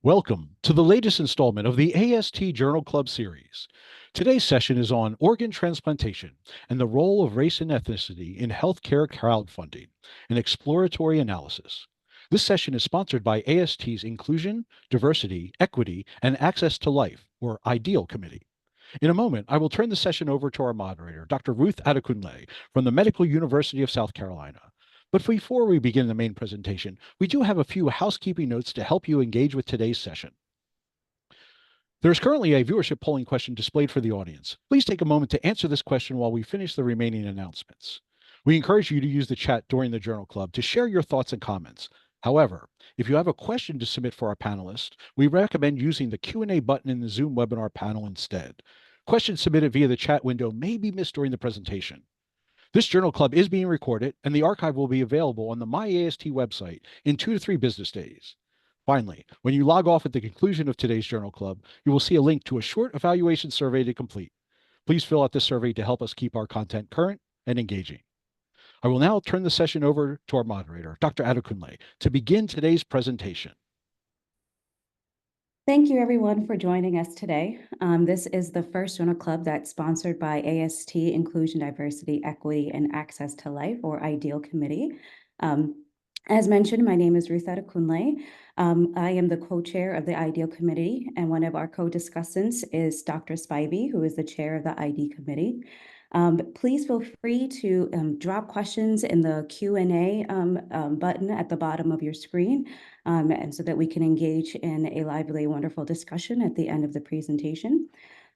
Welcome to the latest installment of the AST Journal Club series. Today's session is on organ transplantation and the role of race and ethnicity in healthcare crowdfunding, an exploratory analysis. This session is sponsored by AST's Inclusion, Diversity, Equity, and Access to Life, or IDEAL Committee. In a moment, I will turn the session over to our moderator, Dr. Ruth Adekunle from the Medical University of South Carolina. But before we begin the main presentation, we do have a few housekeeping notes to help you engage with today's session. There is currently a viewership polling question displayed for the audience. Please take a moment to answer this question while we finish the remaining announcements. We encourage you to use the chat during the Journal Club to share your thoughts and comments. However, if you have a question to submit for our panelists, we recommend using the Q&A button in the Zoom webinar panel instead. Questions submitted via the chat window may be missed during the presentation. This Journal Club is being recorded, and the archive will be available on the MyAST website in 2 to 3 business days. Finally, when you log off at the conclusion of today's Journal Club, you will see a link to a short evaluation survey to complete. Please fill out this survey to help us keep our content current and engaging. I will now turn the session over to our moderator, Dr. Adekunle, to begin today's presentation. Thank you, everyone, for joining us today. This is the first Journal Club that's sponsored by AST Inclusion, Diversity, Equity, and Access to Life, or IDEAL Committee. As mentioned, my name is Ruth Adekunle. I am the co-chair of the IDEAL Committee, and one of our co-discussants is Dr. Spivey, who is the chair of the ID Committee. Please feel free to drop questions in the Q&A button at the bottom of your screen, and so that we can engage in a lively, wonderful discussion at the end of the presentation.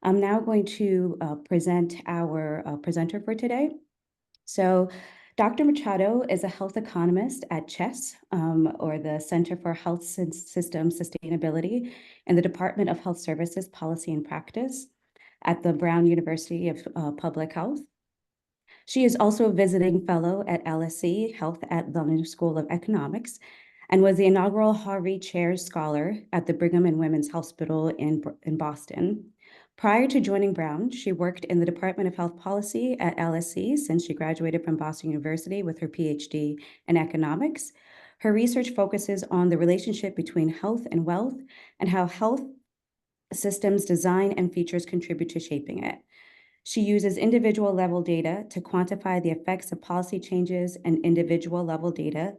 I'm now going to present our presenter for today. So Dr. Machado is a health economist at CHES, or the Center for Health System Sustainability, in the Department of Health Services Policy and Practice at the Brown University of Public Health. She is also a visiting fellow at LSE Health at London School of Economics, and was the inaugural Harvey Chair Scholar at the Brigham and Women's Hospital in Boston. Prior to joining Brown, she worked in the Department of Health Policy at LSE since she graduated from Boston University with her PhD in economics. Her research focuses on the relationship between health and wealth, and how health systems design and features contribute to shaping it. She uses individual level data to quantify the effects of policy changes and individual level data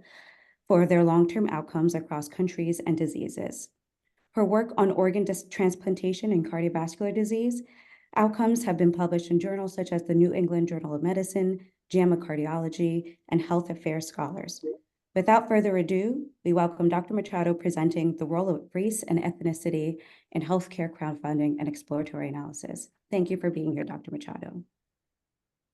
for their long-term outcomes across countries and diseases. Her work on organ transplantation and cardiovascular disease outcomes have been published in journals such as the New England Journal of Medicine, JAMA Cardiology, and Health Affairs Scholars. Without further ado, we welcome Dr. Machado presenting the role of race and ethnicity in healthcare crowdfunding and exploratory analysis. Thank you for being here, Dr. Machado.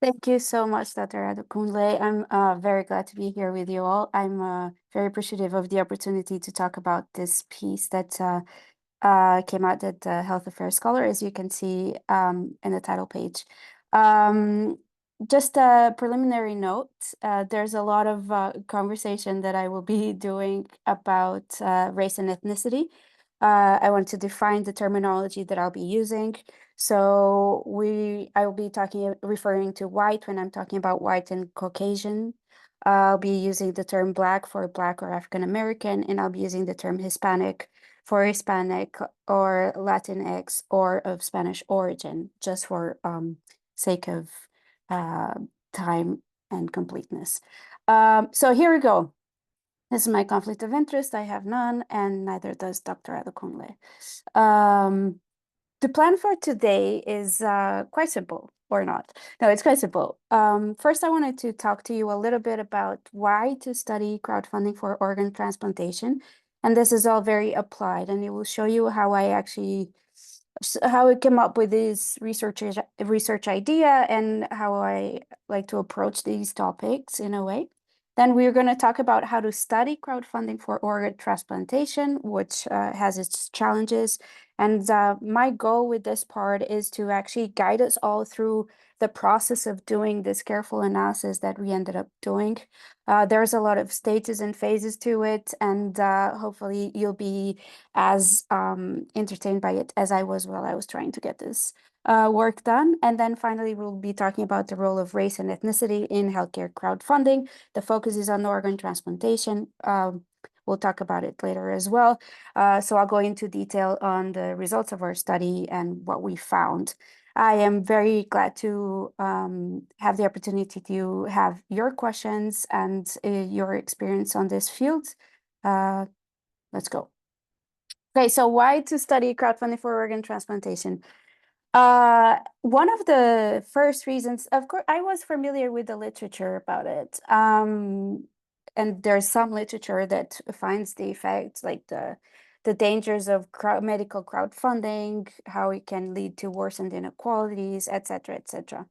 Thank you so much, Dr. Adekunle. I'm very glad to be here with you all. I'm very appreciative of the opportunity to talk about this piece that came out at the Health Affairs Scholar, as you can see in the title page. Just a preliminary note, there's a lot of conversation that I will be doing about race and ethnicity. I want to define the terminology that I'll be using. So I will be referring to white when I'm talking about white and Caucasian. I'll be using the term Black for Black or African American, and I'll be using the term Hispanic for Hispanic or Latinx or of Spanish origin, just for sake of time and completeness. So here we go. This is my conflict of interest. I have none, and neither does Dr. Adekunle. The plan for today is quite simple, or not. No, it's quite simple. First, I wanted to talk to you a little bit about why to study crowdfunding for organ transplantation. And this is all very applied, and it will show you how I came up with this research idea and how I like to approach these topics in a way. Then we're going to talk about how to study crowdfunding for organ transplantation, which has its challenges. And my goal with this part is to actually guide us all through the process of doing this careful analysis that we ended up doing. There's a lot of stages and phases to it, and hopefully you'll be as entertained by it as I was while I was trying to get this work done. And then finally, we'll be talking about the role of race and ethnicity in healthcare crowdfunding. The focus is on organ transplantation. we'll talk about it later as well. So I'll go into detail on the results of our study and what we found. I am very glad to have the opportunity to have your questions and your experience on this field. Let's go. Okay, so why to study crowdfunding for organ transplantation? One of the first reasons, of course, I was familiar with the literature about it. And there's some literature that finds the effects, like the dangers of medical crowdfunding, how it can lead to worsened inequalities, et cetera, et cetera.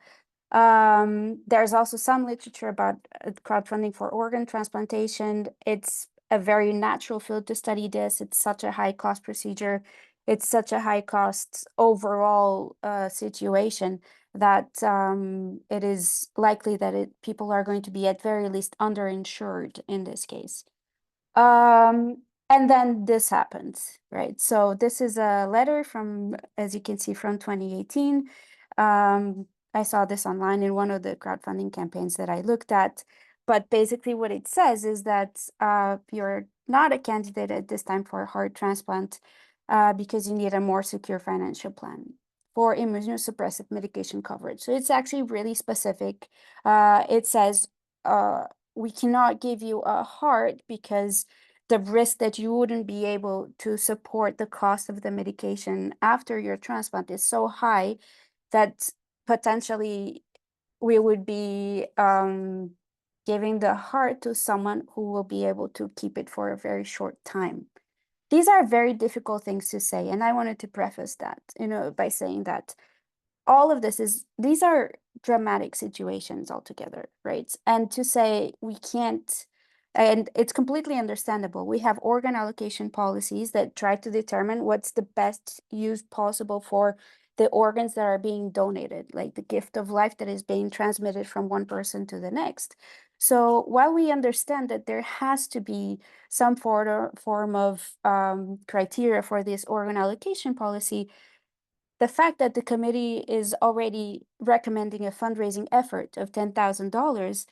There's also some literature about crowdfunding for organ transplantation. It's a very natural field to study this. It's such a high cost procedure. It's such a high cost overall situation that it is likely that people are going to be at very least underinsured in this case. And then this happens, right? So this is a letter from, as you can see, from 2018. I saw this online in one of the crowdfunding campaigns that I looked at. But basically what it says is that you're not a candidate at this time for a heart transplant because you need a more secure financial plan for immunosuppressive medication coverage. So it's actually really specific. It says we cannot give you a heart because the risk that you wouldn't be able to support the cost of the medication after your transplant is so high that potentially we would be giving the heart to someone who will be able to keep it for a very short time. These are very difficult things to say, and I wanted to preface that, by saying that all of these are dramatic situations altogether, right? And to say we can't, and it's completely understandable. We have organ allocation policies that try to determine what's the best use possible for the organs that are being donated, like the gift of life that is being transmitted from one person to the next. So while we understand that there has to be some form of criteria for this organ allocation policy, the fact that the committee is already recommending a fundraising effort of $10,000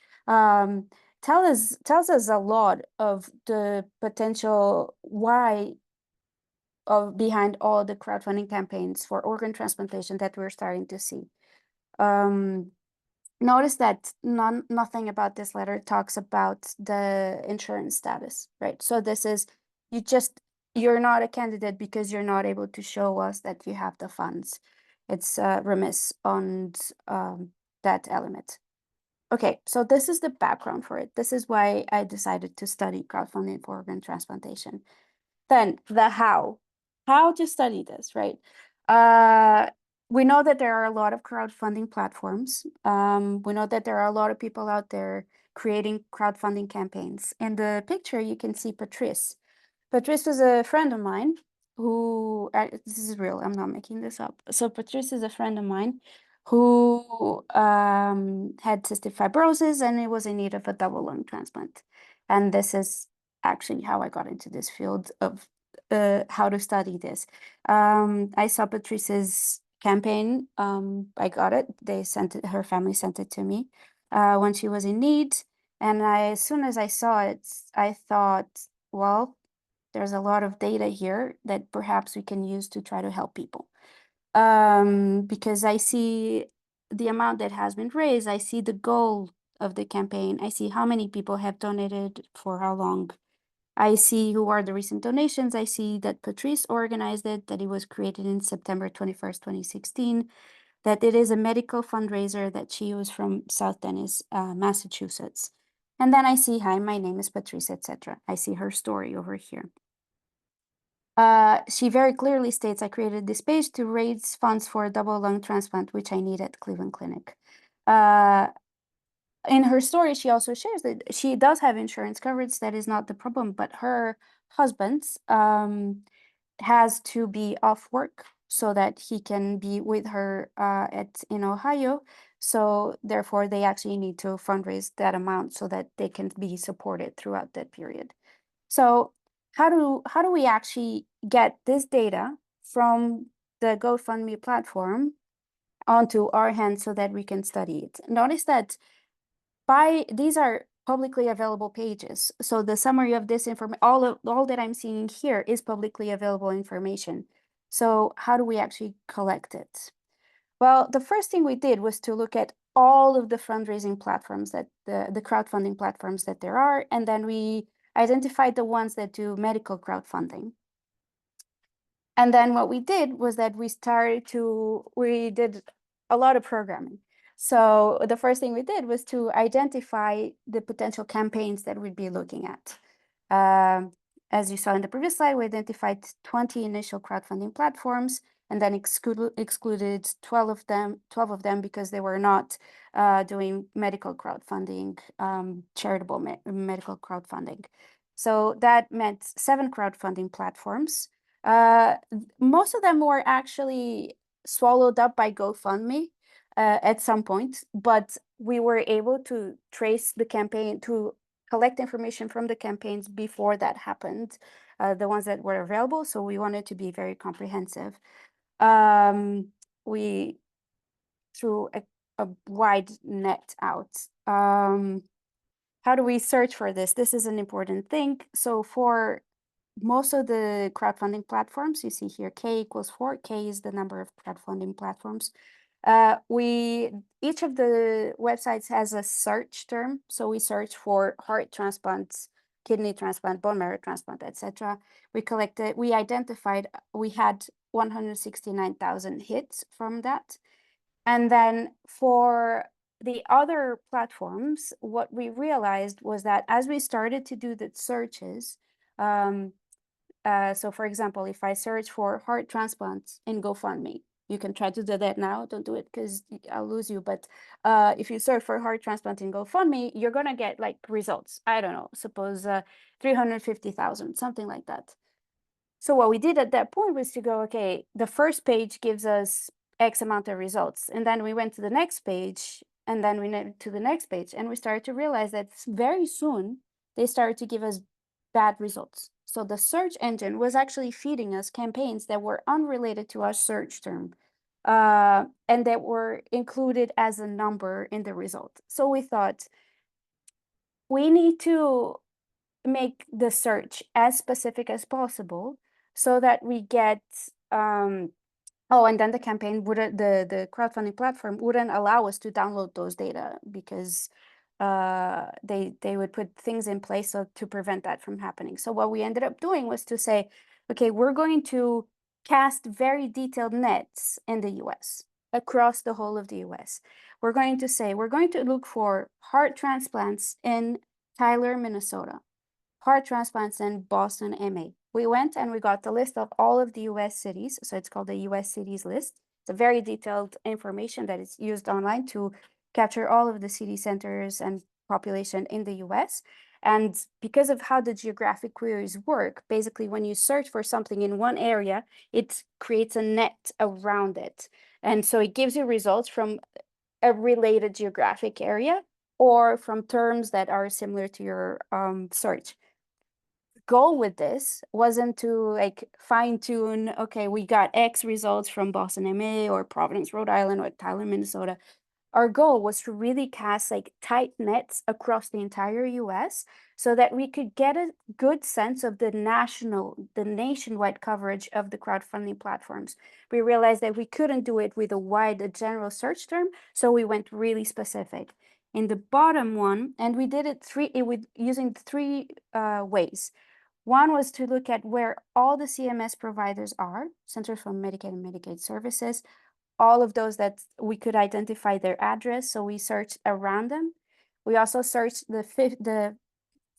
tells us a lot of the potential why behind all the crowdfunding campaigns for organ transplantation that we're starting to see. Notice that nothing about this letter talks about the insurance status, right? So this is, you're not a candidate because you're not able to show us that you have the funds. It's remiss on that element. Okay, so this is the background for it. This is why I decided to study crowdfunding for organ transplantation. Then the how to study this, right? We know that there are a lot of crowdfunding platforms. We know that there are a lot of people out there creating crowdfunding campaigns. In the picture, you can see Patrice. Patrice was a friend of mine who, this is real, I'm not making this up. So Patrice is a friend of mine who had cystic fibrosis and he was in need of a double lung transplant. And this is actually how I got into this field of how to study this. I saw Patrice's campaign. I got it. They sent it, her family sent it to me when she was in need. And as soon as I saw it, I thought, well, there's a lot of data here that perhaps we can use to try to help people. Because I see the amount that has been raised, I see the goal of the campaign, I see how many people have donated for how long. I see who are the recent donations. I see that Patrice organized it, that it was created in September 21st, 2016, that it is a medical fundraiser, that she was from South Dennis, Massachusetts. And then I see, hi, my name is Patrice, etc. I see her story over here. She very clearly states, I created this page to raise funds for a double lung transplant, which I need at Cleveland Clinic. In her story, she also shares that she does have insurance coverage. That is not the problem, but her husband has to be off work so that he can be with her in Ohio. So therefore, they actually need to fundraise that amount so that they can be supported throughout that period. So how do we actually get this data from the GoFundMe platform onto our hands so that we can study it? Notice that these are publicly available pages. So the summary of this information, all that I'm seeing here is publicly available information. So how do we actually collect it? Well, the first thing we did was to look at all of the fundraising platforms that the crowdfunding platforms that there are, and then we identified the ones that do medical crowdfunding. And then what we did was that we did a lot of programming. So the first thing we did was to identify the potential campaigns that we'd be looking at. As you saw in the previous slide, we identified 20 initial crowdfunding platforms and then excluded 12 of them because they were not doing medical crowdfunding, charitable medical crowdfunding. So that meant 7 crowdfunding platforms. Most of them were actually swallowed up by GoFundMe at some point, but we were able to trace the campaign, to collect information from the campaigns before that happened, the ones that were available. So we wanted to be very comprehensive. We threw a wide net out. How do we search for this? This is an important thing. So for most of the crowdfunding platforms, you see here K equals 4. K is the number of crowdfunding platforms. Each of the websites has a search term. So we search for heart transplants, kidney transplant, bone marrow transplant, etc. We identified, we had 169,000 hits from that. And then for the other platforms, what we realized was that as we started to do the searches, so for example, if I search for heart transplants in GoFundMe, you can try to do that now. Don't do it because I'll lose you. But if you search for heart transplant in GoFundMe, you're going to get like results. I don't know, suppose 350,000, something like that. So what we did at that point was to go, okay, the first page gives us X amount of results. And then we went to the next page, and then we went to the next page. And we started to realize that very soon they started to give us bad results. So the search engine was actually feeding us campaigns that were unrelated to our search term, and that were included as a number in the result. So we thought, we need to make the search as specific as possible so that we get and then the campaign wouldn't, the crowdfunding platform wouldn't allow us to download those data because they would put things in place to prevent that from happening. So what we ended up doing was to say, okay, we're going to cast very detailed nets in the US, across the whole of the US. We're going to say, we're going to look for heart transplants in Tyler, Minnesota, heart transplants in Boston, MA. We went and we got the list of all of the US cities. So it's called the US cities list. It's a very detailed information that is used online to capture all of the city centers and population in the US. And because of how the geographic queries work, basically when you search for something in one area, it creates a net around it. And so it gives you results from a related geographic area or from terms that are similar to your search. Goal with this wasn't to like fine tune, okay, we got X results from Boston, MA, or Providence, Rhode Island, or Tyler, Minnesota. Our goal was to really cast like tight nets across the entire US so that we could get a good sense of the nationwide coverage of the crowdfunding platforms. We realized that we couldn't do it with a general search term, so we went really specific. In the bottom one, and we did it using 3 ways. One was to look at where all the CMS providers are, Centers for Medicaid and Medicaid Services, all of those that we could identify their address, so we searched around them. We also searched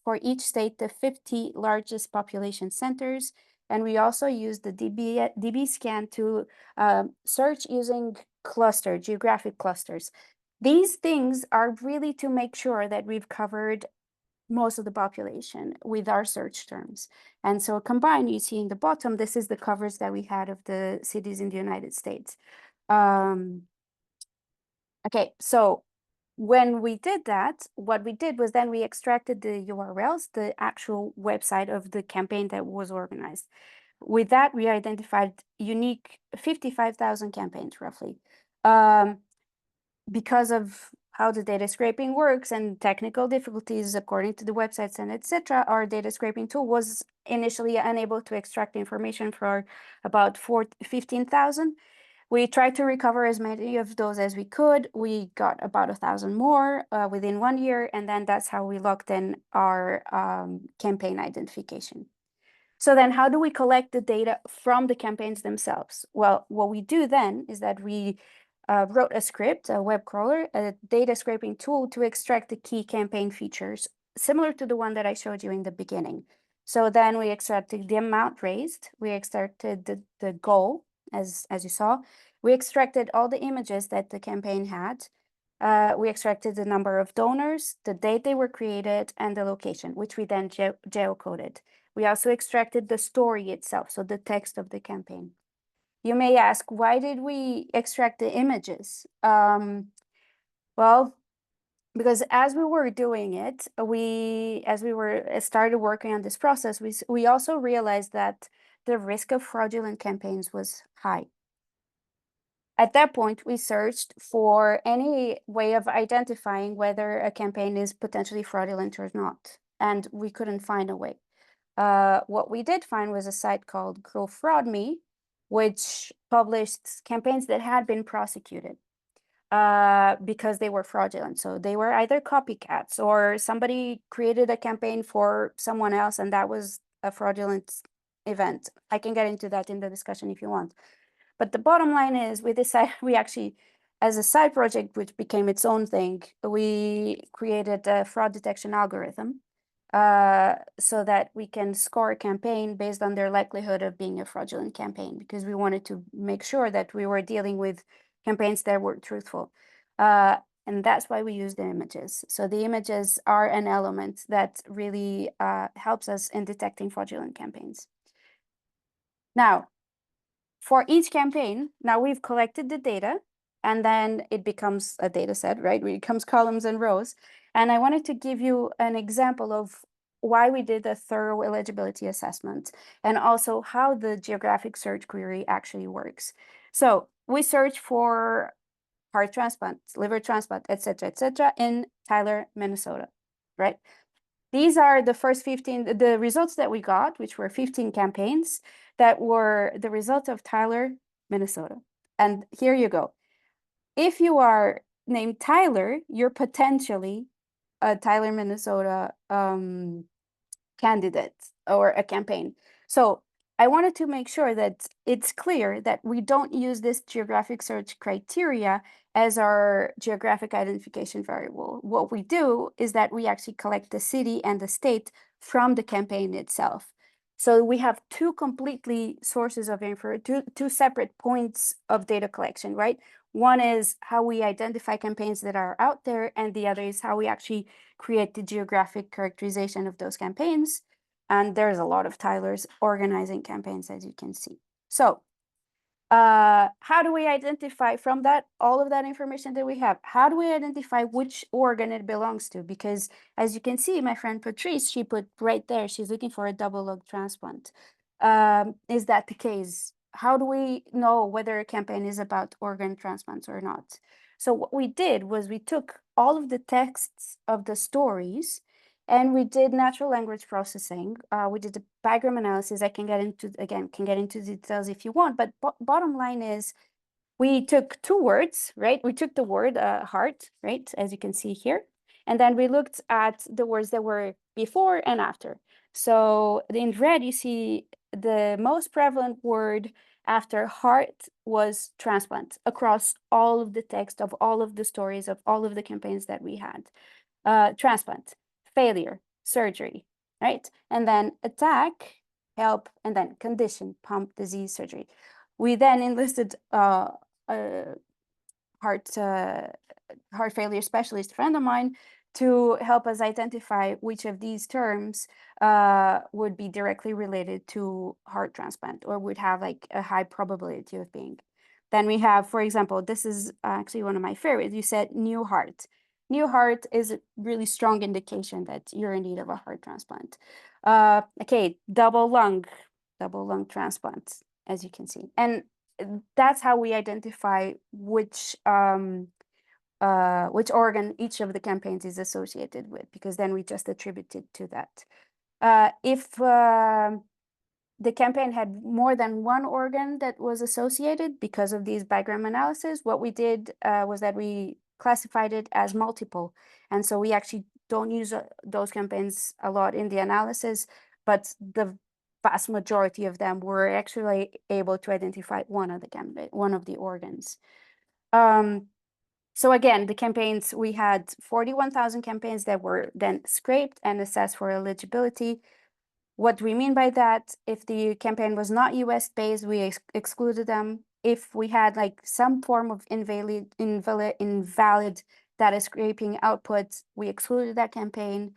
for each state, the 50 largest population centers, and we also used the DB scan to search using geographic clusters. These things are really to make sure that we've covered most of the population with our search terms. And so combined, you see in the bottom, this is the coverage that we had of the cities in the United States. Okay, so when we did that, what we did was then we extracted the URLs, the actual website of the campaign that was organized. With that, we identified unique 55,000 campaigns roughly. Because of how the data scraping works and technical difficulties according to the websites and etc., our data scraping tool was initially unable to extract information for about 15,000. We tried to recover as many of those as we could. We got about 1,000 more within 1 year, and then that's how we locked in our campaign identification. So then how do we collect the data from the campaigns themselves? Well, what we do then is that we wrote a script, a web crawler, a data scraping tool to extract the key campaign features, similar to the one that I showed you in the beginning. So then we extracted the amount raised, we extracted the goal, as you saw. We extracted all the images that the campaign had. We extracted the number of donors, the date they were created, and the location, which we then geocoded. We also extracted the story itself, so the text of the campaign. You may ask, why did we extract the images? Well, because as we were doing it, as we started working on this process, we also realized that the risk of fraudulent campaigns was high. At that point, we searched for any way of identifying whether a campaign is potentially fraudulent or not, and we couldn't find a way. What we did find was a site called GoFraudMe, which published campaigns that had been prosecuted because they were fraudulent. So they were either copycats or somebody created a campaign for someone else and that was a fraudulent event. I can get into that in the discussion if you want. But the bottom line is we actually, as a side project, which became its own thing, we created a fraud detection algorithm so that we can score a campaign based on their likelihood of being a fraudulent campaign, because we wanted to make sure that we were dealing with campaigns that were truthful. And that's why we use the images. So the images are an element that really helps us in detecting fraudulent campaigns. Now, for each campaign, now we've collected the data, and then it becomes a data set, right? It becomes columns and rows. And I wanted to give you an example of why we did a thorough eligibility assessment and also how the geographic search query actually works. So we search for heart transplant, liver transplant, et cetera, in Tyler, Minnesota, right? These are the first 15, the results that we got, which were 15 campaigns that were the result of Tyler, Minnesota. And here you go. If you are named Tyler, you're potentially a Tyler, Minnesota candidate or a campaign. So I wanted to make sure that it's clear that we don't use this geographic search criteria as our geographic identification variable. What we do is that we actually collect the city and the state from the campaign itself. So we have two completely sources of info, two separate points of data collection, right? One is how we identify campaigns that are out there, and the other is how we actually create the geographic characterization of those campaigns. And there's a lot of Tylers organizing campaigns, as you can see. So how do we identify from that, all of that information that we have, how do we identify which organ it belongs to? Because as you can see, my friend Patrice, she put right there, she's looking for a double lung transplant. Is that the case? How do we know whether a campaign is about organ transplants or not? So what we did was we took all of the texts of the stories and we did natural language processing. We did the bigram analysis. I can get into details if you want, but bottom line is we took two words, right? We took the word heart, right? As you can see here. And then we looked at the words that were before and after. So in red, you see the most prevalent word after heart was transplant across all of the text of all of the stories of all of the campaigns that we had. Transplant, failure, surgery, right? And then attack, help, and then condition, pump, disease, surgery. We then enlisted a heart failure specialist friend of mine to help us identify which of these terms would be directly related to heart transplant or would have like a high probability of being. Then we have, for example, this is actually one of my favorites. You said new heart. New heart is a really strong indication that you're in need of a heart transplant. Okay, double lung transplant, as you can see. And that's how we identify which which organ each of the campaigns is associated with, because then we just attribute it to that. If the campaign had more than one organ that was associated because of these bigram analysis, what we did was that we classified it as multiple. And so we actually don't use those campaigns a lot in the analysis, but the vast majority of them were actually able to identify one of the organs. So again, the campaigns, we had 41,000 campaigns that were then scraped and assessed for eligibility. What we mean by that, if the campaign was not US based, we excluded them. If we had like some form of invalid data scraping output, we excluded that campaign.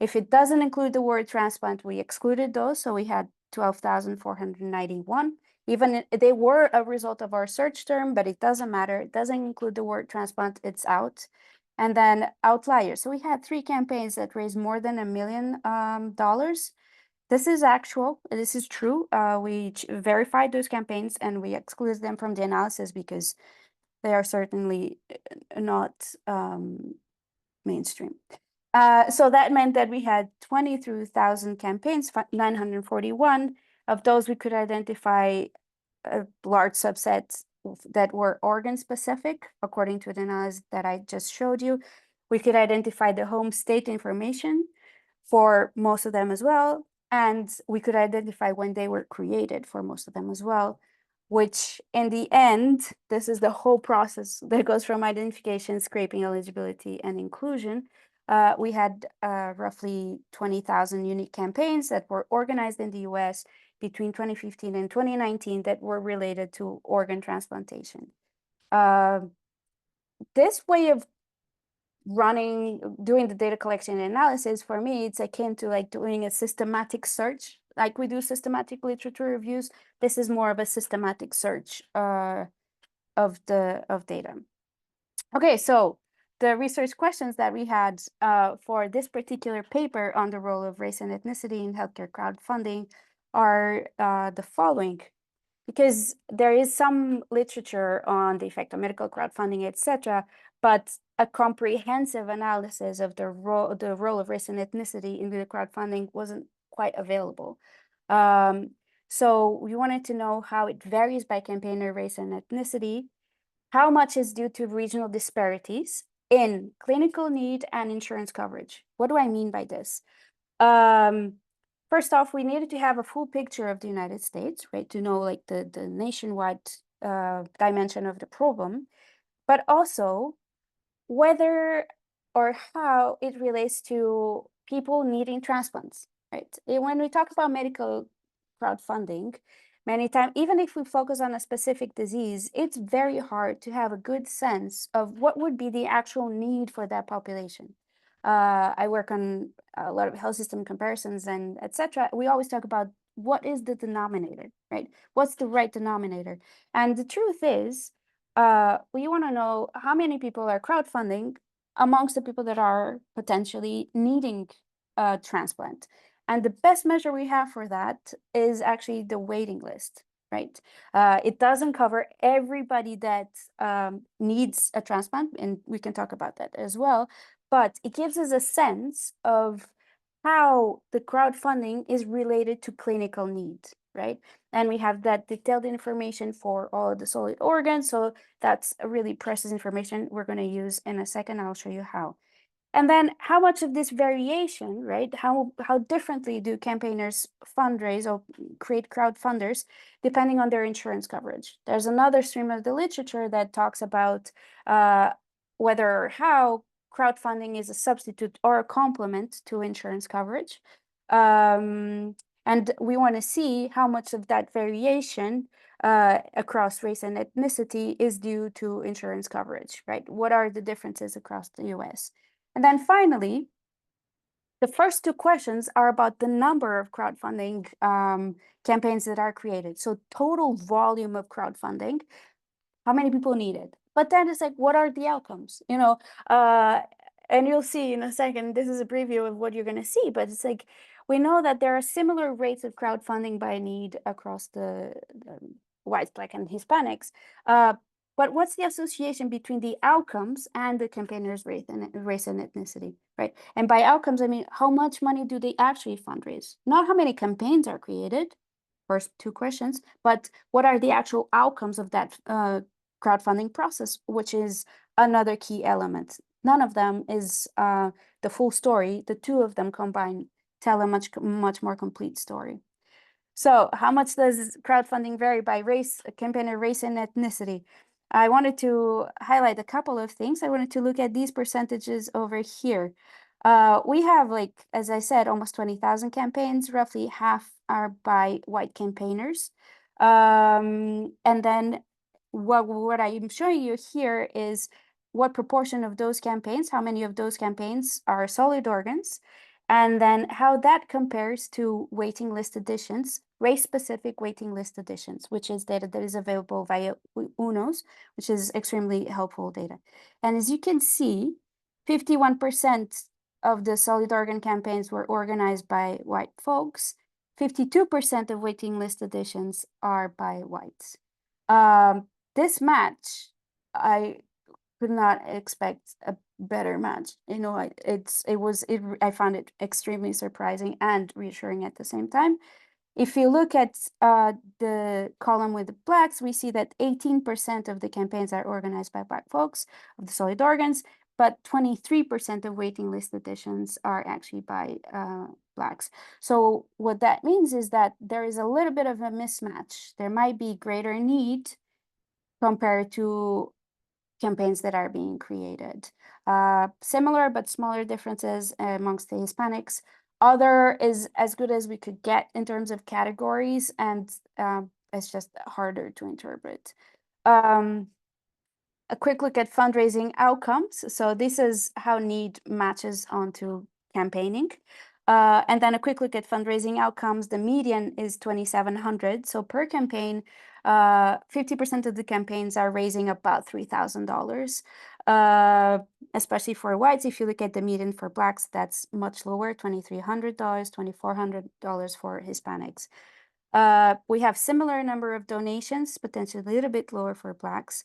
If it doesn't include the word transplant, we excluded those. So we had 12,491. Even they were a result of our search term, but it doesn't matter. It doesn't include the word transplant, it's out. And then outliers. So we had 3 campaigns that raised more than $1 million. This is actual, this is true. We verified those campaigns and we excluded them from the analysis because they are certainly not mainstream. So that meant that we had 23,000 campaigns, 941. Of those, we could identify a large subset that were organ specific, according to the analysis that I just showed you. We could identify the home state information for most of them as well. And we could identify when they were created for most of them as well, which in the end, this is the whole process that goes from identification, scraping, eligibility, and inclusion. We had roughly 20,000 unique campaigns that were organized in the US between 2015 and 2019 that were related to organ transplantation. This way of doing the data collection and analysis, for me, it's akin to like doing a systematic search. Like we do systematic literature reviews, this is more of a systematic search of data. Okay, so the research questions that we had for this particular paper on the role of race and ethnicity in healthcare crowdfunding are the following. Because there is some literature on the effect of medical crowdfunding, etc., but a comprehensive analysis of the role of race and ethnicity in the crowdfunding wasn't quite available. So we wanted to know how it varies by campaigner race and ethnicity, how much is due to regional disparities in clinical need and insurance coverage. What do I mean by this? First off, we needed to have a full picture of the United States, right, to know like the nationwide dimension of the problem, but also whether or how it relates to people needing transplants, right? When we talk about medical crowdfunding, many times, even if we focus on a specific disease, it's very hard to have a good sense of what would be the actual need for that population. I work on a lot of health system comparisons and etc. We always talk about what is the denominator, right? What's the right denominator? And the truth is, we want to know how many people are crowdfunding amongst the people that are potentially needing a transplant. And the best measure we have for that is actually the waiting list, right? It doesn't cover everybody that needs a transplant, and we can talk about that as well. But it gives us a sense of how the crowdfunding is related to clinical needs, right? And we have that detailed information for all of the solid organs. So that's a really precious information we're going to use in a second. I'll show you how. And then how much of this variation, right? How differently do campaigners fundraise or create crowdfunders depending on their insurance coverage? There's another stream of the literature that talks about whether or how crowdfunding is a substitute or a complement to insurance coverage. And we want to see how much of that variation across race and ethnicity is due to insurance coverage, right? What are the differences across the US? And then finally, the first 2 questions are about the number of crowdfunding campaigns that are created. So total volume of crowdfunding, how many people need it? But then it's like, what are the outcomes? You know, and you'll see in a second, this is a preview of what you're going to see, but it's like, we know that there are similar rates of crowdfunding by need across the whites, Black, and Hispanics. but what's the association between the outcomes and the campaigners' race and ethnicity, right? And by outcomes, I mean, how much money do they actually fundraise? Not how many campaigns are created, first two questions, but what are the actual outcomes of that crowdfunding process, which is another key element. None of them is the full story. The two of them combined tell a much more complete story. So how much does crowdfunding vary by race, campaigner race and ethnicity? I wanted to highlight a couple of things. I wanted to look at these percentages over here. We have, like, as I said, almost 20,000 campaigns. Roughly half are by white campaigners. And then what I'm showing you here is what proportion of those campaigns, how many of those campaigns are solid organs, and then how that compares to waiting list additions, race-specific waiting list additions, which is data that is available via UNOS, which is extremely helpful data. And as you can see, 51% of the solid organ campaigns were organized by white folks. 52% of waiting list additions are by whites. This match, I could not expect a better match. You know, I found it extremely surprising and reassuring at the same time. If you look at the column with the blacks, we see that 18% of the campaigns are organized by Black folks of the solid organs, but 23% of waiting list additions are actually by Blacks. So what that means is that there is a little bit of a mismatch. There might be greater need compared to campaigns that are being created. Similar but smaller differences amongst the Hispanics. Other is as good as we could get in terms of categories, and it's just harder to interpret. A quick look at fundraising outcomes. So this is how need matches onto campaigning. And then a quick look at fundraising outcomes. The median is 2,700. So per campaign, 50% of the campaigns are raising about $3,000. Especially for whites, if you look at the median for Blacks, that's much lower, $2,300, $2,400 for Hispanics. We have similar number of donations, potentially a little bit lower for Blacks.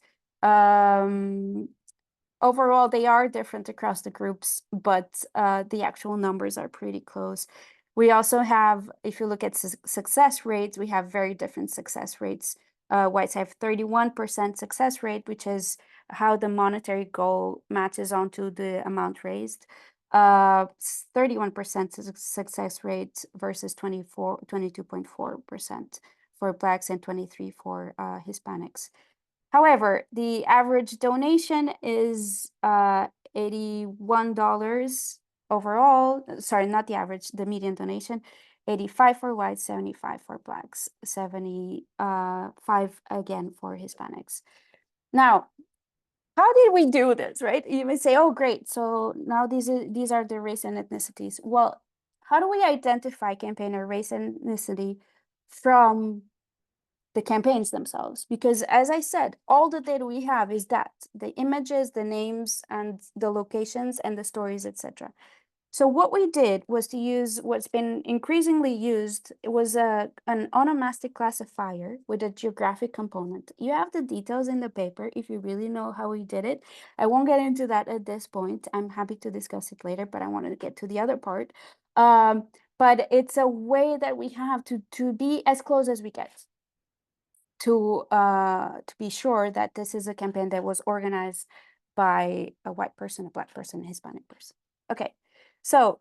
Overall, they are different across the groups, but the actual numbers are pretty close. We also have, if you look at success rates, we have very different success rates. Whites have 31% success rate, which is how the monetary goal matches onto the amount raised. 31% success rate versus 22.4% for Blacks and 23% for Hispanics. However, the average donation is $81 overall. Sorry, not the average, the median donation. 85 for whites, 75 for Blacks, 75 again for Hispanics. Now, how did we do this, right? You may say, oh, great. So now these are the race and ethnicities. Well, how do we identify campaigner race and ethnicity from the campaigns themselves? Because as I said, all the data we have is that the images, the names, and the locations and the stories, etc. So what we did was to use what's been increasingly used. It was an onomastic classifier with a geographic component. You have the details in the paper if you really know how we did it. I won't get into that at this point. I'm happy to discuss it later, but I wanted to get to the other part. But it's a way that we have to be as close as we get to be sure that this is a campaign that was organized by a white person, a Black person, a Hispanic person. Okay, so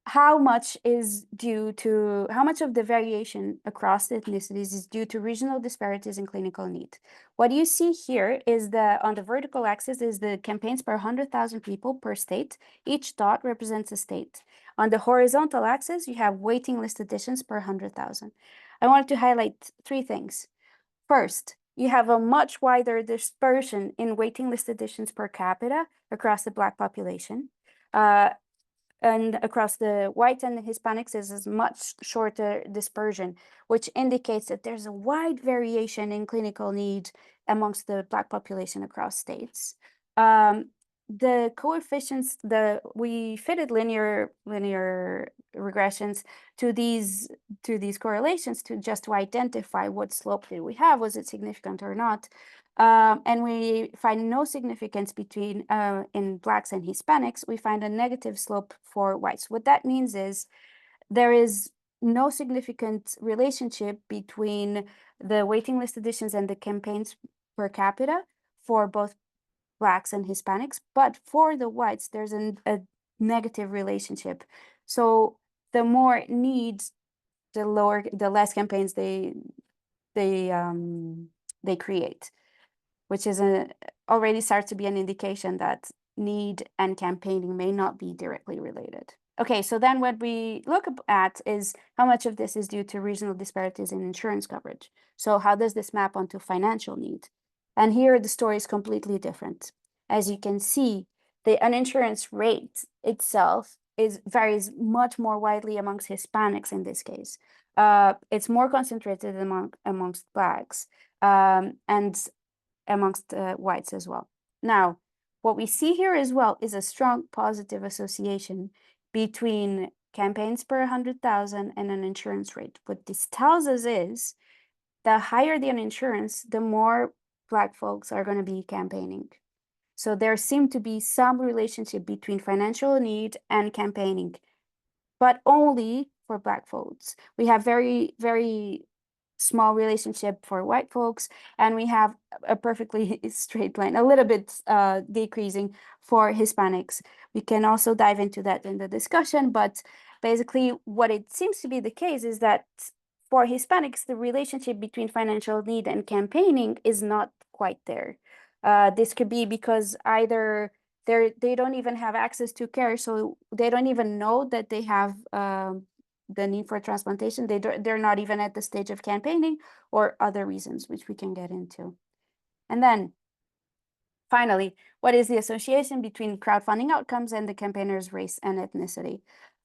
how much of the variation across the ethnicities is due to regional disparities in clinical need? What you see here is on the vertical axis is the campaigns per 100,000 people per state. Each dot represents a state. On the horizontal axis, you have waiting list additions per 100,000. I wanted to highlight three things. First, you have a much wider dispersion in waiting list additions per capita across the Black population. And across the white and the Hispanics is a much shorter dispersion, which indicates that there's a wide variation in clinical need amongst the Black population across states. The coefficients, we fitted linear regressions to these correlations to identify what slope did we have, was it significant or not. And we find no significance between in Blacks and Hispanics. We find a negative slope for whites. What that means is there is no significant relationship between the waiting list additions and the campaigns per capita for both Blacks and Hispanics, but for the whites, there's a negative relationship. So the more needs, the less campaigns they create, which is already starts to be an indication that need and campaigning may not be directly related. Okay, so then what we look at is how much of this is due to regional disparities in insurance coverage. So how does this map onto financial need? And here the story is completely different. As you can see, the uninsurance rate itself varies much more widely amongst Hispanics in this case. It's more concentrated amongst Blacks and amongst whites as well. Now, what we see here as well is a strong positive association between campaigns per 100,000 and an insurance rate. What this tells us is the higher the uninsurance, the more Black folks are going to be campaigning. So there seemed to be some relationship between financial need and campaigning, but only for Black folks. We have very, very small relationship for white folks, and we have a perfectly straight line, a little bit decreasing for Hispanics. We can also dive into that in the discussion, but basically what it seems to be the case is that for Hispanics, the relationship between financial need and campaigning is not quite there. This could be because either they don't even have access to care, so they don't even know that they have the need for transplantation. They're not even at the stage of campaigning, or other reasons, which we can get into. And then finally, what is the association between crowdfunding outcomes and the campaigners' race and ethnicity?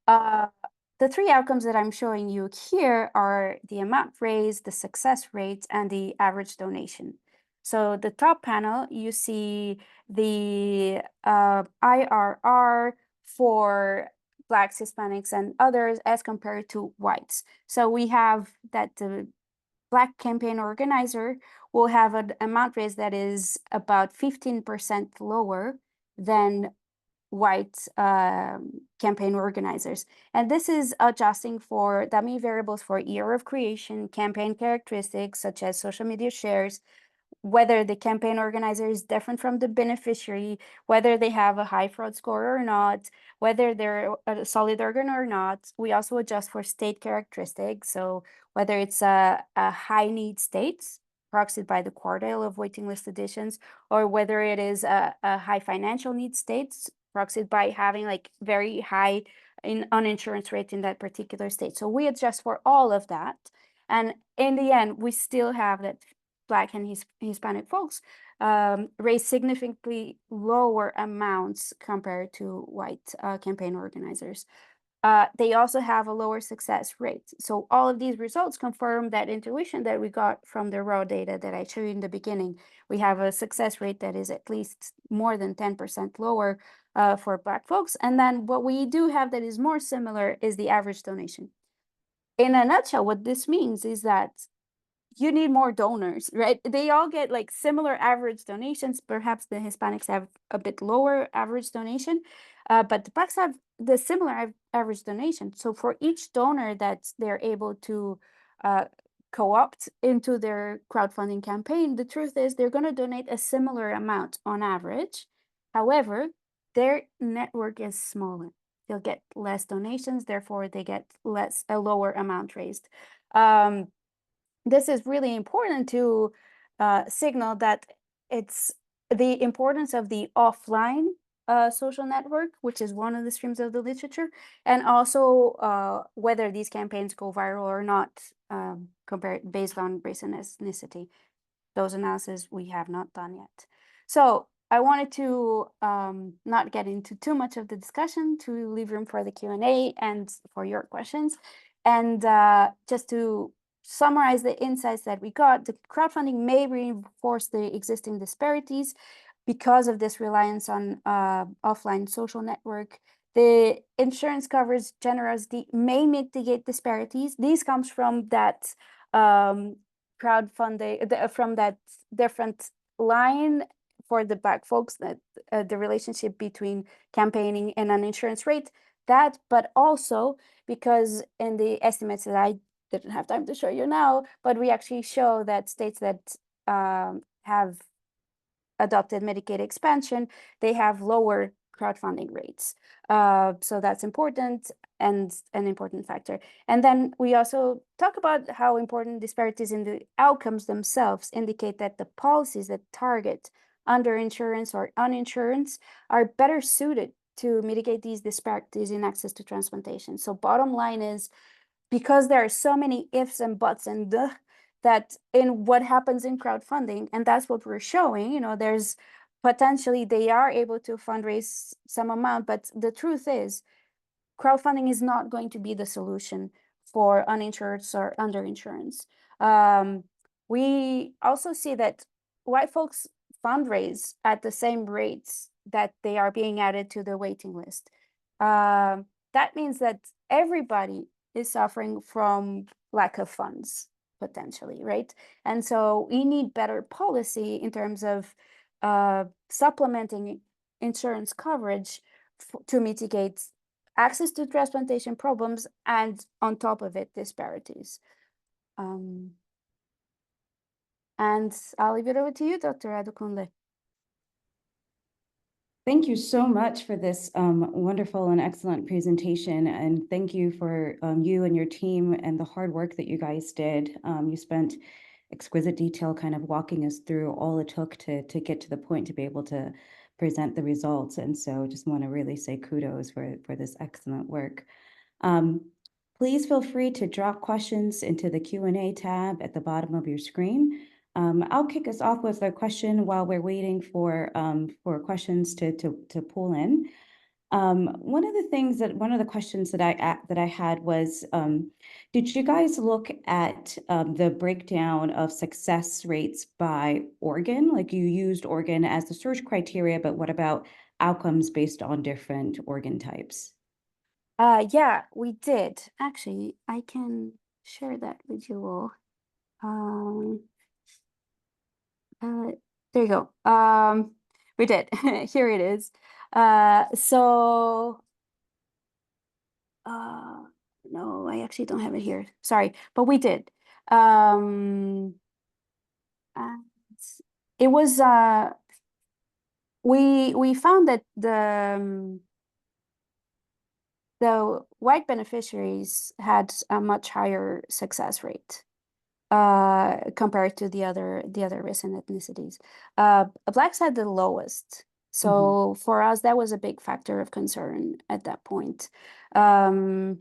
The three outcomes that I'm showing you here are the amount raised, the success rate, and the average donation. So the top panel, you see the IRR for Blacks, Hispanics, and others as compared to whites. So we have that the Black campaign organizer will have an amount raised that is about 15% lower than white campaign organizers. And this is adjusting for dummy variables for year of creation, campaign characteristics such as social media shares, whether the campaign organizer is different from the beneficiary, whether they have a high fraud score or not, whether they're a solid organ or not. We also adjust for state characteristics. So whether it's a high need state, proxied by the quartile of waiting list additions, or whether it is a high financial need state, proxied by having like very high uninsurance rate in that particular state. So we adjust for all of that. And in the end, we still have that Black and Hispanic folks raise significantly lower amounts compared to white campaign organizers. They also have a lower success rate. So all of these results confirm that intuition that we got from the raw data that I showed you in the beginning. We have a success rate that is at least more than 10% lower for Black folks. And then what we do have that is more similar is the average donation. In a nutshell, what this means is that you need more donors, right? They all get like similar average donations. Perhaps the Hispanics have a bit lower average donation, but the Blacks have the similar average donation. So for each donor that they're able to co-opt into their crowdfunding campaign, the truth is they're going to donate a similar amount on average. However, their network is smaller. They'll get less donations, therefore they get a lower amount raised. This is really important to signal that it's the importance of the offline social network, which is one of the streams of the literature, and also whether these campaigns go viral or not, compared based on race and ethnicity. Those analyses we have not done yet. So I wanted to not get into too much of the discussion, to leave room for the Q&A and for your questions. And just to summarize the insights that we got, the crowdfunding may reinforce the existing disparities because of this reliance on offline social network. The insurance coverage generosity may mitigate disparities. These comes from that crowdfunding, from that different line for the Black folks, that the relationship between campaigning and an insurance rate, that, but also because in the estimates that I didn't have time to show you now, but we actually show that states that have adopted Medicaid expansion, they have lower crowdfunding rates. So that's important and an important factor. And then we also talk about how important disparities in the outcomes themselves indicate that the policies that target underinsurance or uninsurance are better suited to mitigate these disparities in access to transplantation. So bottom line is, because there are so many ifs and buts and that in what happens in crowdfunding, and that's what we're showing, you know, there's potentially they are able to fundraise some amount, but the truth is crowdfunding is not going to be the solution for uninsured or underinsurance. We also see that white folks fundraise at the same rates that they are being added to the waiting list. That means that everybody is suffering from lack of funds, potentially, right? And so we need better policy in terms of supplementing insurance coverage to mitigate access to transplantation problems, and on top of it, disparities. And I'll leave it over to you, Dr. Adekunle. Thank you so much for this wonderful and excellent presentation. And thank you for you and your team and the hard work that you guys did. You spent exquisite detail kind of walking us through all it took to get to the point to be able to present the results. And so just want to really say kudos for this excellent work. Please feel free to drop questions into the Q&A tab at the bottom of your screen. I'll kick us off with a question while we're waiting for questions to pull in. One of the questions that I had was, did you guys look at the breakdown of success rates by organ? Like, you used organ as the search criteria, but what about outcomes based on different organ types? Yeah, we did. Actually, I can share that with you all. There you go. We did. Here it is. No, I actually don't have it here. Sorry, but we did. It was we found that the white beneficiaries had a much higher success rate compared to the other race and ethnicities. Blacks had the lowest. So for us, that was a big factor of concern at that point. However,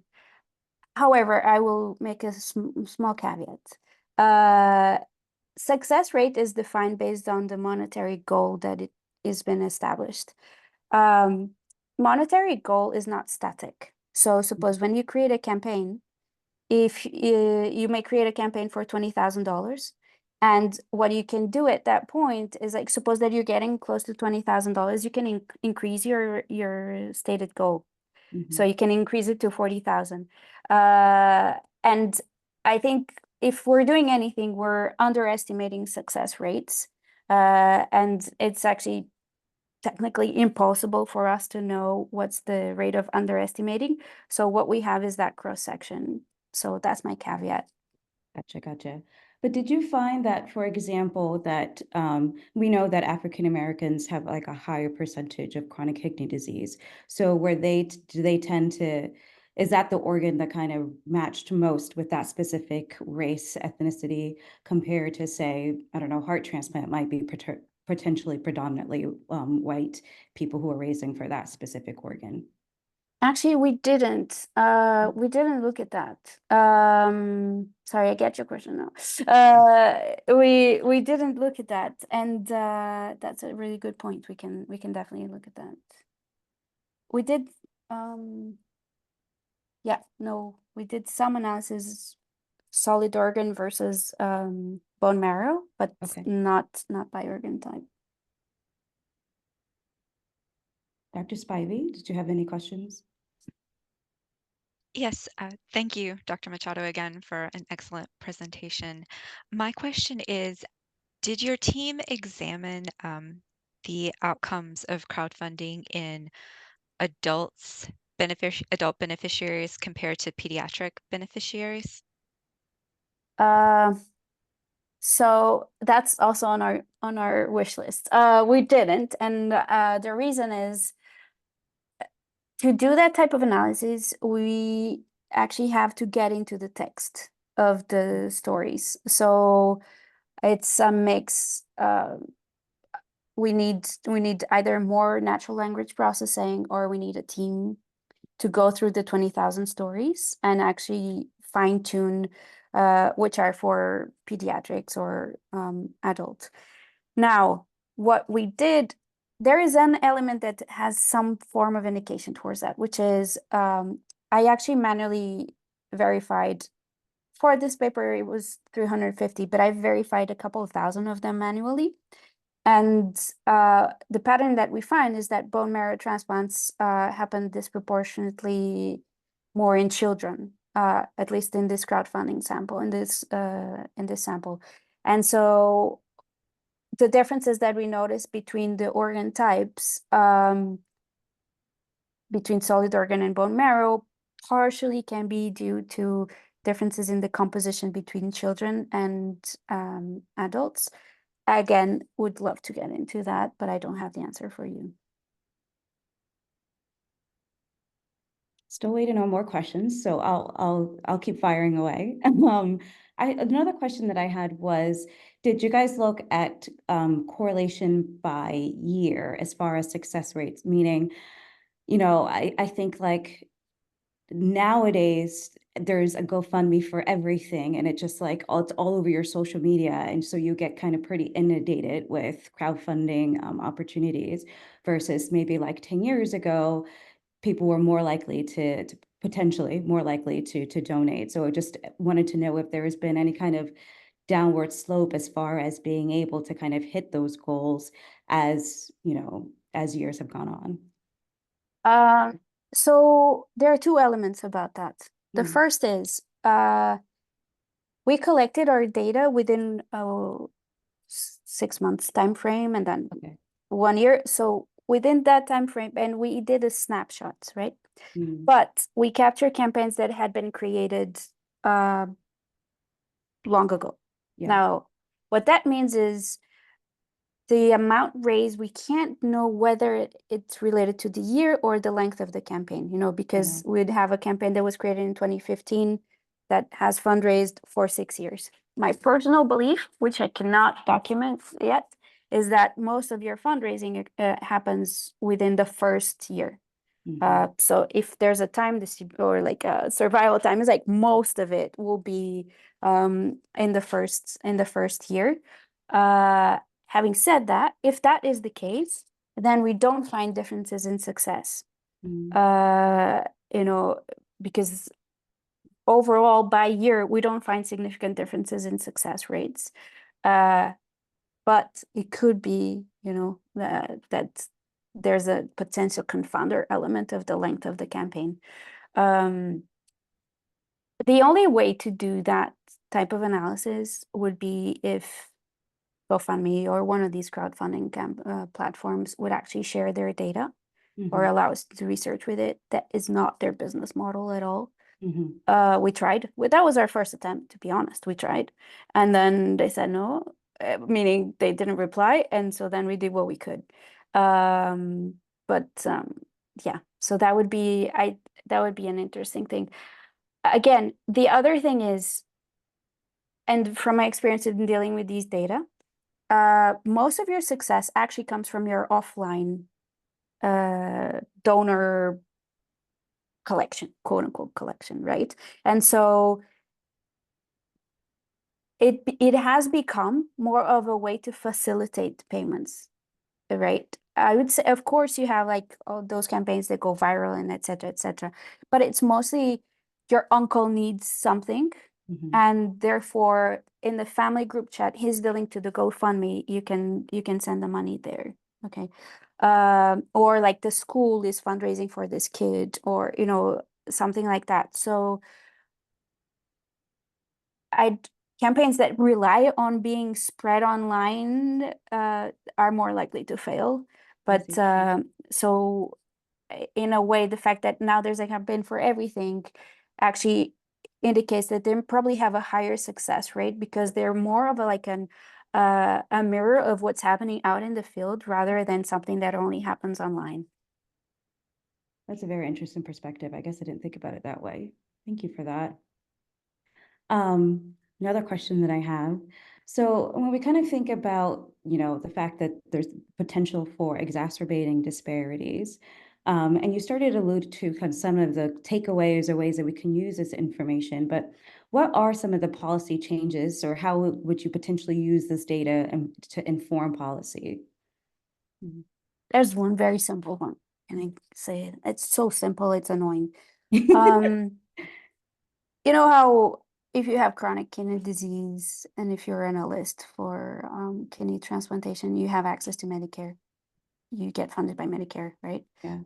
I will make a small caveat. Success rate is defined based on the monetary goal that it has been established. Monetary goal is not static. So suppose when you create a campaign, if you may create a campaign for $20,000, and what you can do at that point is, like, suppose that you're getting close to $20,000, you can increase your stated goal. So you can increase it to 40,000. And I think if we're doing anything, we're underestimating success rates. And it's actually technically impossible for us to know what's the rate of underestimating. So what we have is that cross-section. So that's my caveat. Gotcha. But did you find that, for example, that we know that African Americans have like a higher percentage of chronic kidney disease? So do they tend to, is that the organ that kind of matched most with that specific race, ethnicity, compared to, say, I don't know, heart transplant might be potentially predominantly white people who are raising for that specific organ? Actually, we didn't. We didn't look at that. Sorry, I get your question now. We didn't look at that, and that's a really good point. We can definitely look at that. We did. Yeah, no, we did some analysis, solid organ versus bone marrow, but not by organ type. Dr. Spivey, did you have any questions? Yes, thank you, Dr. Machado, again for an excellent presentation. My question is, Did your team examine the outcomes of crowdfunding in adults, adult beneficiaries compared to pediatric beneficiaries? Uh, so that's also on our wish list. We didn't, and the reason is to do that type of analysis, we actually have to get into the text of the stories. So it's a mix. We need either more natural language processing, or we need a team to go through the 20,000 stories and actually fine tune which are for pediatrics or adult. Now, what we did, there is an element that has some form of indication towards that, which is I actually manually verified. For this paper, it was 350, but I verified a couple of thousand of them manually. And the pattern that we find is that bone marrow transplants happen disproportionately more in children, at least in this crowdfunding sample, in this sample. And so the differences that we notice between the organ types, between solid organ and bone marrow, partially can be due to differences in the composition between children and adults. Again, would love to get into that, but I don't have the answer for you. Still waiting on more questions, so I'll keep firing away. Another question that I had was, did you guys look at correlation by year as far as success rates? Meaning, I think like nowadays there's a GoFundMe for everything, and it's just like it's all over your social media, and so you get kind of pretty inundated with crowdfunding opportunities versus maybe like 10 years ago, people were more likely to potentially more likely to donate. So I just wanted to know if there has been any kind of downward slope as far as being able to kind of hit those goals as as years have gone on. So there are two elements about that. The first is we collected our data within a 6 months time frame, and then 1 year. So within that time frame, and we did a snapshot, right? But we captured campaigns that had been created long ago. Now, what that means is the amount raised, we can't know whether it's related to the year or the length of the campaign, because we'd have a campaign that was created in 2015 that has fundraised for 6 years. My personal belief, which I cannot document yet, is that most of your fundraising happens within the first year. So if there's a time or like a survival time, is like most of it will be in the first year. Having said that, if that is the case, then we don't find differences in success. Because overall by year we don't find significant differences in success rates. But it could be, that there's a potential confounder element of the length of the campaign. The only way to do that type of analysis would be if GoFundMe or one of these crowdfunding platforms would actually share their data or allow us to research with it. That is not their business model at all. We tried. That was our first attempt, to be honest. We tried. And then they said no, meaning they didn't reply. And so then we did what we could. Yeah, so that would be an interesting thing. Again, the other thing is, and from my experience in dealing with these data, most of your success actually comes from your offline donor collection, quote unquote collection, right? And so it has become more of a way to facilitate payments, right? I would say, of course, you have like all those campaigns that go viral and et cetera, but it's mostly your uncle needs something, and therefore in the family group chat, he's the link to the GoFundMe. You can send the money there, okay? Or like the school is fundraising for this kid, or something like that. So campaigns that rely on being spread online are more likely to fail. But so in a way, the fact that now there's a campaign for everything actually indicates that they probably have a higher success rate because they're more of a mirror of what's happening out in the field rather than something that only happens online. That's a very interesting perspective. I guess I didn't think about it that way. Thank you for that. Another question that I have. So when we kind of think about, the fact that there's potential for exacerbating disparities, and you started to allude to kind of some of the takeaways or ways that we can use this information, but what are some of the policy changes, or how would you potentially use this data to inform policy? There's one very simple one. Can I say it? It's so simple, it's annoying. You know how if you have chronic kidney disease and if you're on a list for kidney transplantation, you have access to Medicare. You get funded by Medicare, right? Yeah.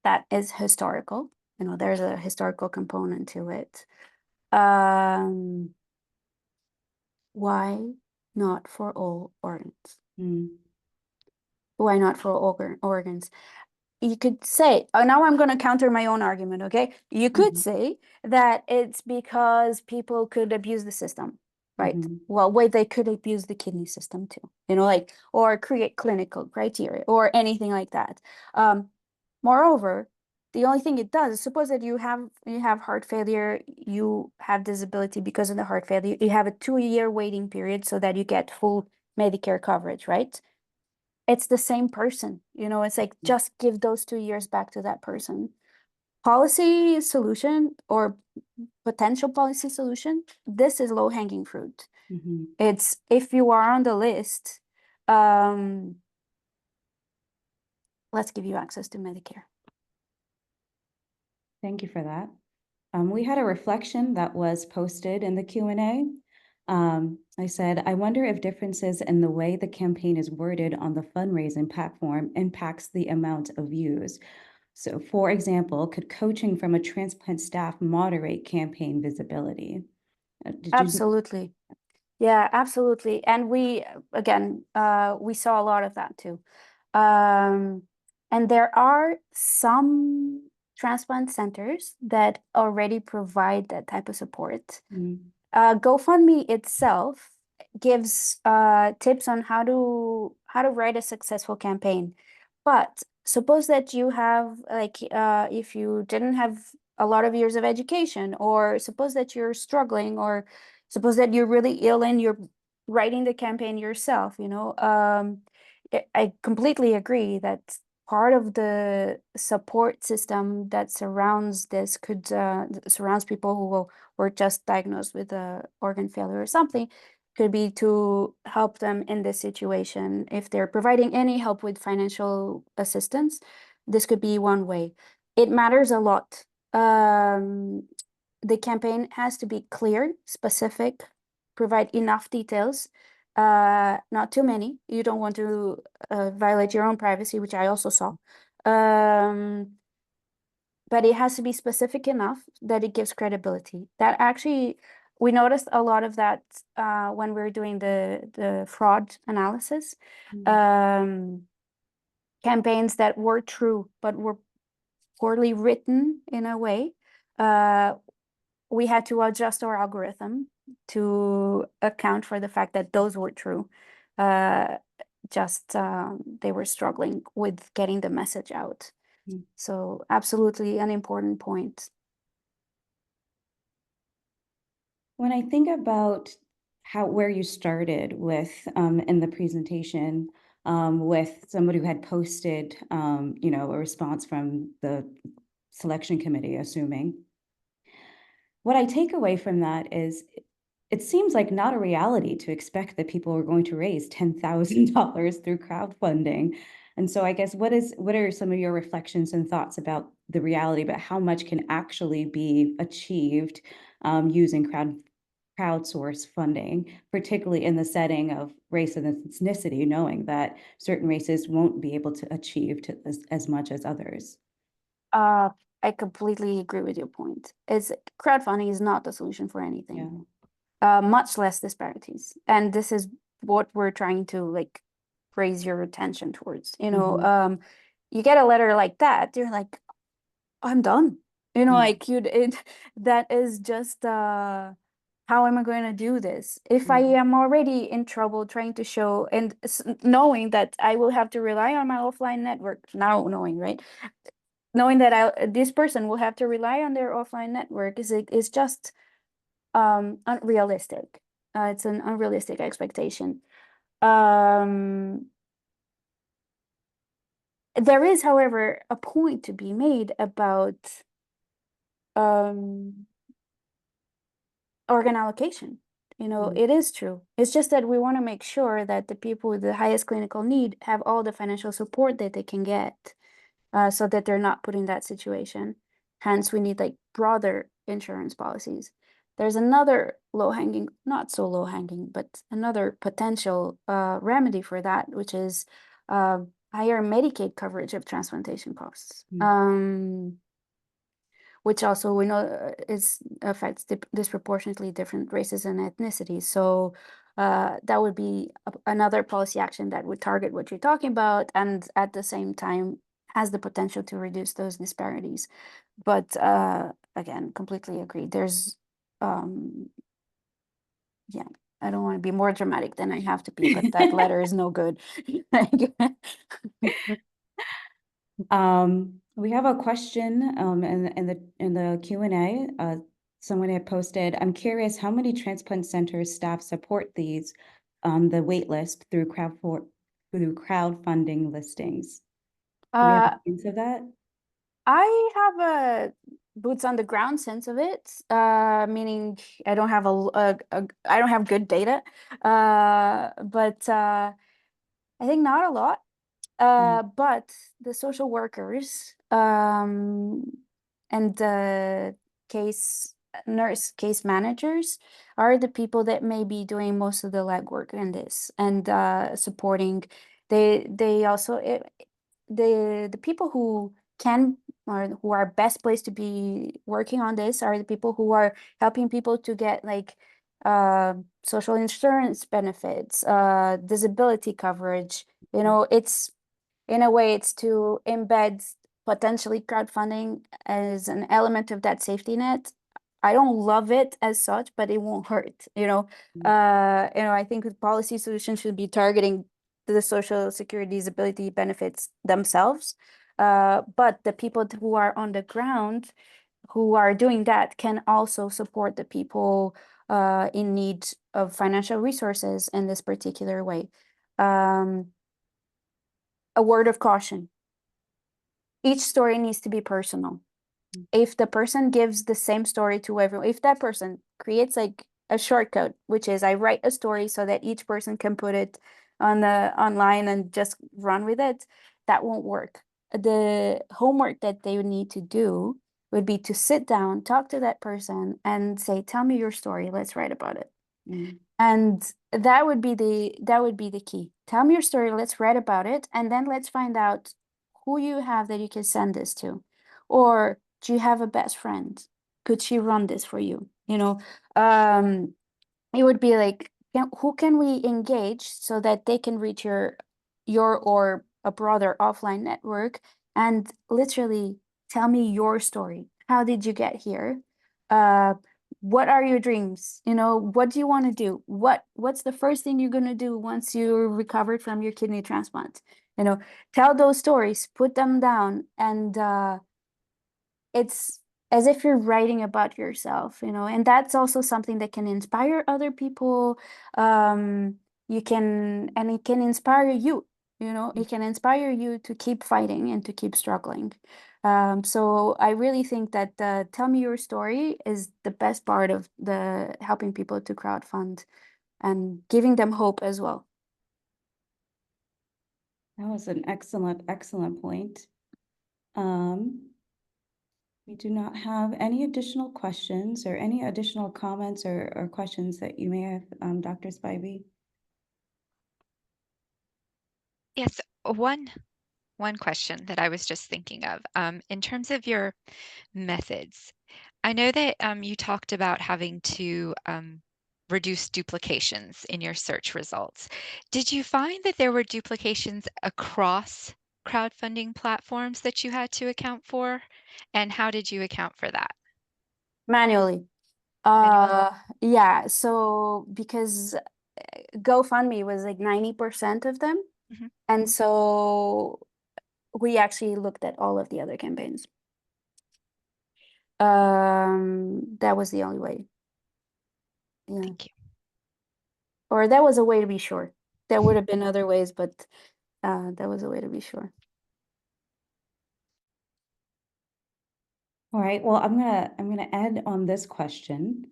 That is historical. There's a historical component to it. Why not for all organs? Why not for all organs? You could say, now I'm going to counter my own argument, okay? You could say that it's because people could abuse the system, right? Well, wait, they could abuse the kidney system too, or create clinical criteria or anything like that. Moreover, the only thing it does is suppose that you have heart failure, you have disability because of the heart failure, you have a 2-year waiting period so that you get full Medicare coverage, right? It's the same person, it's like, just give those 2 years back to that person. Policy solution or potential policy solution, this is low-hanging fruit. It's if you are on the list, let's give you access to Medicare. Thank you for that. We had a reflection that was posted in the Q&A. I said, I wonder if differences in the way the campaign is worded on the fundraising platform impacts the amount of views. So, for example, could coaching from a transplant staff moderate campaign visibility? Absolutely. Yeah, absolutely. And we saw a lot of that too. And there are some transplant centers that already provide that type of support. GoFundMe itself gives tips on how to write a successful campaign. But suppose that you have if you didn't have a lot of years of education, or suppose that you're struggling, or suppose that you're really ill and you're writing the campaign yourself, I completely agree that part of the support system that surrounds this surrounds people who were just diagnosed with organ failure or something, could be to help them in this situation. If they're providing any help with financial assistance, this could be one way. It matters a lot. The campaign has to be clear, specific, provide enough details, not too many. You don't want to violate your own privacy, which I also saw. But it has to be specific enough that it gives credibility. That actually, we noticed a lot of that when we were doing the fraud analysis. Campaigns that were true but were poorly written in a way, we had to adjust our algorithm to account for the fact that those were true. They were struggling with getting the message out. So absolutely an important point. When I think about where you started with in the presentation, with somebody who had posted, a response from the selection committee, assuming. What I take away from that is it seems like not a reality to expect that people are going to raise $10,000 through crowdfunding. And so I guess what are some of your reflections and thoughts about the reality about how much can actually be achieved using crowdsource funding, particularly in the setting of race and ethnicity, knowing that certain races won't be able to achieve as much as others? I completely agree with your point. It's crowdfunding is not the solution for anything, much less disparities. And this is what we're trying to like raise your attention towards. You know, you get a letter like that, you're like, I'm done. You know, like that is just how am I going to do this? If I am already in trouble trying to show and knowing that I will have to rely on my offline network, now knowing, right? Knowing that this person will have to rely on their offline network is just unrealistic. It's an unrealistic expectation. There is, however, a point to be made about organ allocation. You know, it is true. It's just that we want to make sure that the people with the highest clinical need have all the financial support that they can get, so that they're not put in that situation. Hence, we need like broader insurance policies. There's another low-hanging, not so low-hanging, but another potential remedy for that, which is higher Medicaid coverage of transplantation costs. Which also we know affects disproportionately different races and ethnicities. So that would be another policy action that would target what you're talking about, and at the same time has the potential to reduce those disparities. But again, completely agree. There's, yeah, I don't want to be more dramatic than I have to be, but that letter is no good. We have a question in the Q&A. Someone had posted, I'm curious how many transplant centers staff support these the wait list through crowdfunding listings. Do we have a sense of that? I have a boots on the ground sense of it, meaning I don't have I don't have good data, but I think not a lot. But the social workers and the case managers are the people that may be doing most of the legwork in this and supporting. They also the people who can or who are best placed to be working on this are the people who are helping people to get like social insurance benefits, disability coverage. You know, it's in a way it's to embed potentially crowdfunding as an element of that safety net. I don't love it as such, but it won't hurt, you know. I think the policy solution should be targeting the social security disability benefits themselves. But the people who are on the ground who are doing that can also support the people in need of financial resources in this particular way. A word of caution. Each story needs to be personal. If the person gives the same story to everyone, if that person creates like a shortcut, which is I write a story so that each person can put it on the online and just run with it, that won't work. The homework that they would need to do would be to sit down, talk to that person and say, tell me your story, let's write about it. And that would be the key. Tell me your story, let's write about it, and then let's find out who you have that you can send this to. Or do you have a best friend? Could she run this for you? You know, it would be like, who can we engage so that they can reach your or a broader offline network and literally tell me your story. How did you get here? What are your dreams? You know, what do you want to do? What's the first thing you're going to do once you're recovered from your kidney transplant? You know, tell those stories, put them down, and it's as if you're writing about yourself, you know, and that's also something that can inspire other people. It can inspire you, you know, it can inspire you to keep fighting and to keep struggling. So I really think that tell me your story is the best part of the helping people to crowdfund and giving them hope as well. That was an excellent point. We do not have any additional questions or any additional comments or questions that you may have, Dr. Spivey. Yes, one one question that I was just thinking of. In terms of your methods, I know that you talked about having to reduce duplications in your search results. Did you find that there were duplications across crowdfunding platforms that you had to account for? And how did you account for that? Manually. Manually? Yeah, so because GoFundMe was like 90% of them. Mhm. And so we actually looked at all of the other campaigns. That was the only way. Yeah. Thank you. Or that was a way to be sure. There would have been other ways, but that was a way to be sure. All right, well, I'm gonna add on this question.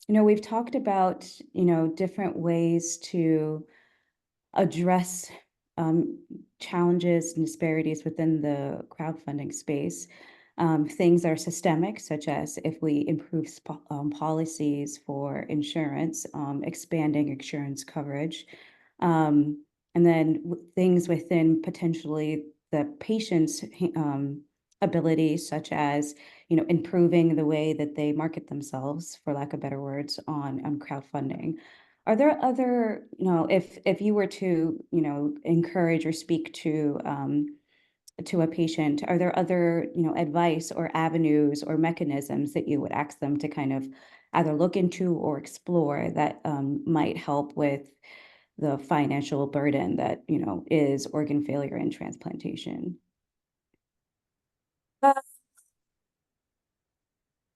We've talked about, different ways to address challenges and disparities within the crowdfunding space. Things that are systemic, such as if we improve policies for insurance, expanding insurance coverage, and then things within potentially the patient's ability, such as improving the way that they market themselves, for lack of better words, on crowdfunding. Are there other, if you were to, encourage or speak to a patient, are there other, advice or avenues or mechanisms that you would ask them to kind of either look into or explore that might help with the financial burden that, is organ failure and transplantation? Uh,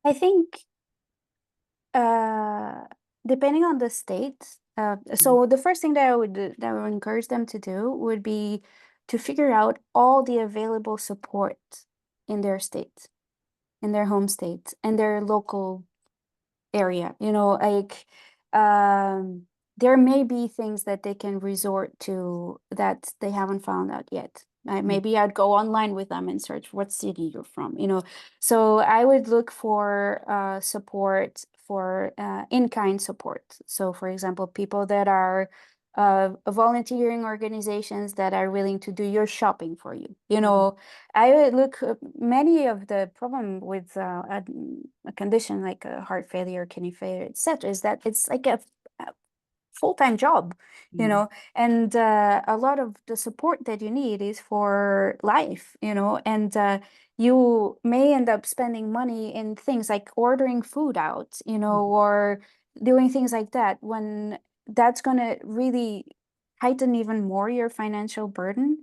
I think depending on the state, so the first thing that I would encourage them to do would be to figure out all the available support in their state, in their home state, and their local area. Like there may be things that they can resort to that they haven't found out yet. Maybe I'd go online with them and search what city you're from, So I would look for support for in-kind support. So for example, people that are volunteering organizations that are willing to do your shopping for you. I would look many of the problem with a condition like a heart failure, kidney failure, etc., is that it's like a full-time job, and a lot of the support that you need is for life, and you may end up spending money in things like ordering food out, or doing things like that, when that's going to really heighten even more your financial burden.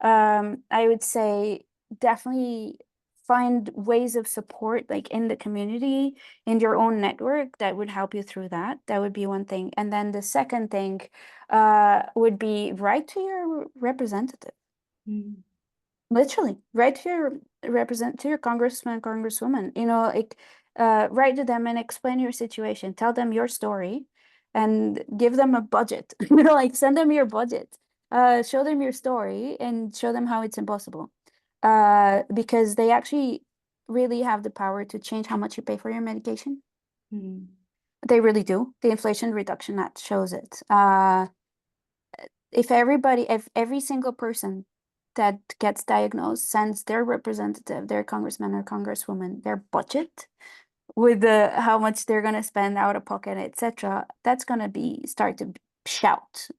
I would say definitely find ways of support like in the community, in your own network, that would help you through that. That would be one thing. And then the second thing would be write to your representative. Literally, write to your congressman, congresswoman, like write to them and explain your situation, tell them your story, and give them a budget, like send them your budget, show them your story and show them how it's impossible. Because they actually really have the power to change how much you pay for your medication. They really do. The Inflation Reduction Act shows it. If every single person that gets diagnosed sends their representative, their congressman or congresswoman, their budget with how much they're going to spend out of pocket, etc., that's going to start to shout,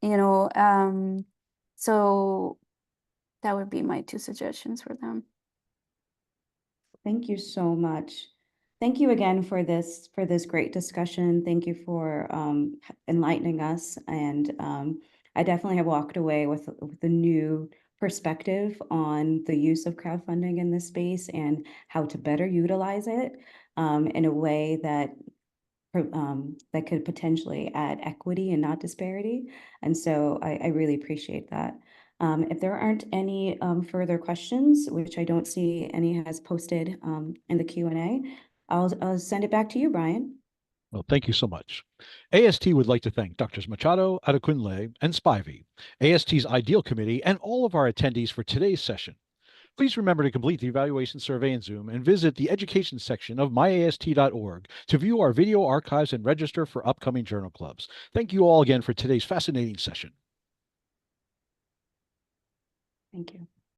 so that would be my two suggestions for them. Thank you so much. Thank you again for this great discussion. Thank you for enlightening us. And I definitely have walked away with a new perspective on the use of crowdfunding in this space and how to better utilize it in a way that could potentially add equity and not disparity. And so I really appreciate that. If there aren't any further questions, which I don't see any has posted in the Q&A, I'll send it back to you, Brian. Well, thank you so much. AST would like to thank Drs. Machado, Adekunle, and Spivey, AST's Ideal Committee, and all of our attendees for today's session. Please remember to complete the evaluation survey in Zoom and visit the education section of myast.org to view our video archives and register for upcoming journal clubs. Thank you all again for today's fascinating session. Thank you.